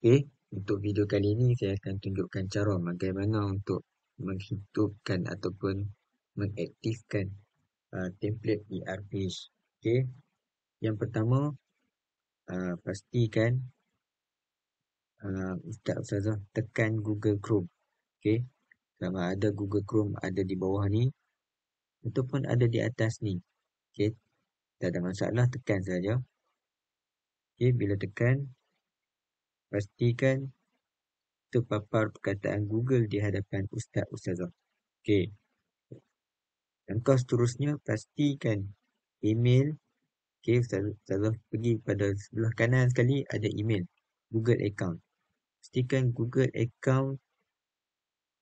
Okey, untuk video kali ini saya akan tunjukkan cara bagaimana untuk menghidupkan ataupun mengaktifkan template ERPage. Okey, yang pertama pastikan Ustazah tekan Google Chrome. Okey, sama ada Google Chrome ada di bawah ni ataupun ada di atas ni. Okey, tak ada masalah, tekan saja. Okey, bila tekan pastikan terpapar perkataan Google di hadapan Ustazah. Okey. Langkah seterusnya, pastikan email. Okey, Ustazah pergi pada sebelah kanan sekali ada email Google account. Pastikan Google account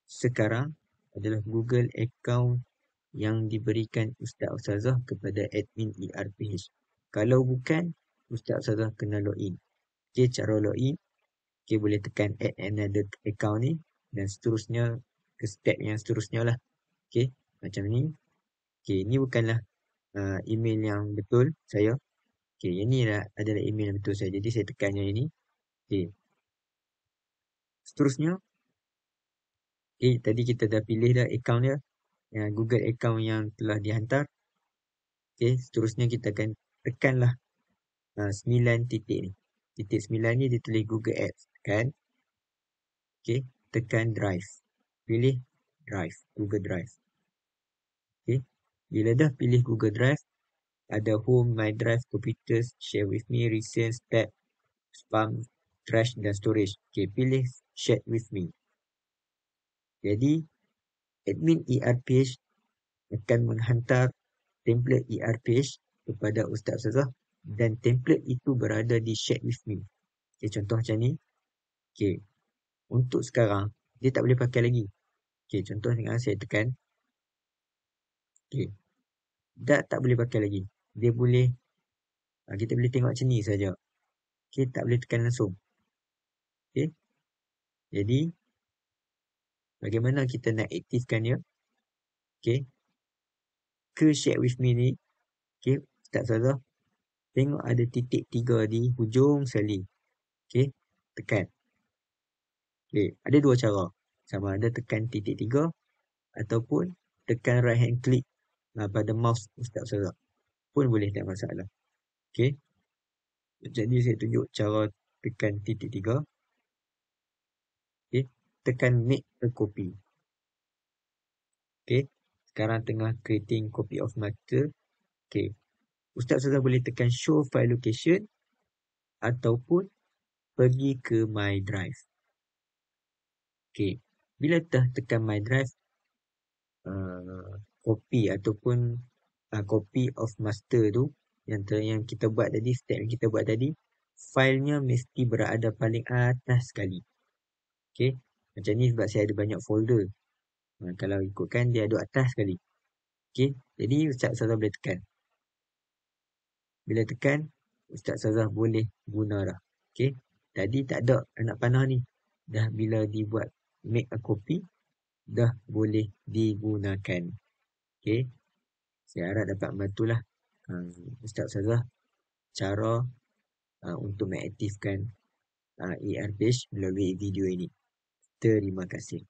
sekarang adalah Google account yang diberikan Ustazah kepada admin ERPage. Kalau bukan, Ustazah kena login. Okey, cara login, okey, boleh tekan add another account ni dan seterusnya ke step yang seterusnya lah. Okey, macam ni. Okey, ni bukanlah email yang betul saya. Okey, yang ni adalah email yang betul saya. Jadi saya tekan yang ini. Okey. Seterusnya, okey, tadi kita dah pilih dah account dia. Google account yang telah dihantar. Okey, seterusnya kita akan tekanlah 9 titik ni. Titik 9 ni dia tulis Google Apps. Tekan. Okey, tekan Drive. Pilih Drive, Google Drive. Okey. Bila dah pilih Google Drive, ada Home, My Drive, Computers, Share with Me, Recent, Tab, Spam, Trash dan Storage. Okey, pilih Share with Me. Jadi, admin ERPage akan menghantar template ERPage kepada Ustazah dan template itu berada di Share with Me. Okey, contoh macam ni. Okey, untuk sekarang, dia tak boleh pakai lagi. Okey, contoh sekarang saya tekan. Okey, dah tak boleh pakai lagi. Dia boleh, kita boleh tengok macam ni saja. Okey, tak boleh tekan langsung. Okey, jadi bagaimana kita nak aktifkan dia? Okey, ke Share with Me ni. Okey, Ustazah tengok ada titik 3 di hujung sekali. Okey, tekan. Okey, ada dua cara. Sama ada tekan titik 3 ataupun tekan right hand click pada mouse Ustazah. Pun boleh, tak masalah. Okey. Jadi saya tunjuk cara tekan titik 3. Okey, tekan make a copy. Okey, sekarang tengah creating copy of master. Okey, Ustazah boleh tekan show file location ataupun pergi ke my drive. Okey, bila dah tekan my drive, copy ataupun copy of master tu yang kita buat tadi, step yang kita buat tadi, filenya mesti berada paling atas sekali. Okey, macam ni sebab saya ada banyak folder. Kalau ikutkan dia ada atas sekali. Okey, jadi Ustazah boleh tekan. Bila tekan, Ustazah boleh guna dah. Okey, tadi tak ada anak panah ni. Dah bila dibuat make a copy, dah boleh digunakan. Okey, saya harap dapat membantulah Ustazah cara untuk mengaktifkan ERPage melalui video ini. Terima kasih.